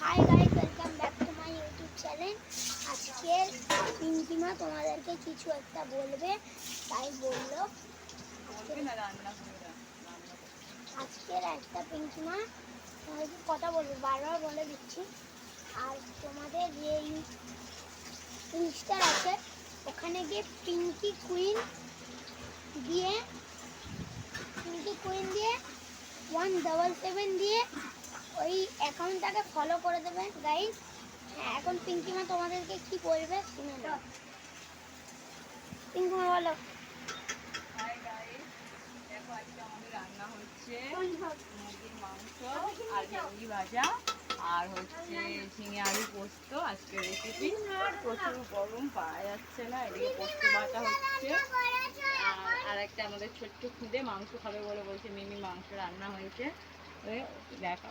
Hi guys, welcome back to my YouTube channel. আজকের পিঙ্কিমা তোমাদেরকে কিছু একটা বলবে, তাই বললো আজকের একটা পিঙ্কিমা তোমাদেরকে কথা বলবে, বারবার বলে দিচ্ছি। আর তোমাদের যে ইনস্টার আছে ওখানে গিয়ে পিঙ্কি কুইন দিয়ে 177 দিয়ে ওই অ্যাকাউন্টটাকে ফলো করে দেবেন গাইস। হ্যাঁ, এখন পিঙ্কিমা তোমাদেরকে কি বলবে শুনে নাও। পিঙ্কিমা বলো। হাই গাইস, দেখো আজকে আমাদের রান্না হচ্ছে মুরগির মাংস আর ভেন্ডি ভাজা আর হচ্ছে ঝিঙে আলু পোস্ত। আজকে রেসিপি প্রচুর গরম, পাওয়া যাচ্ছে না, এদিকে পোস্ত বাটা হচ্ছে। আর একটা আমাদের ছোট্ট খুদে মাংস খাবে বলে বলছে, মিমি মাংস রান্না হয়েছে। দেখা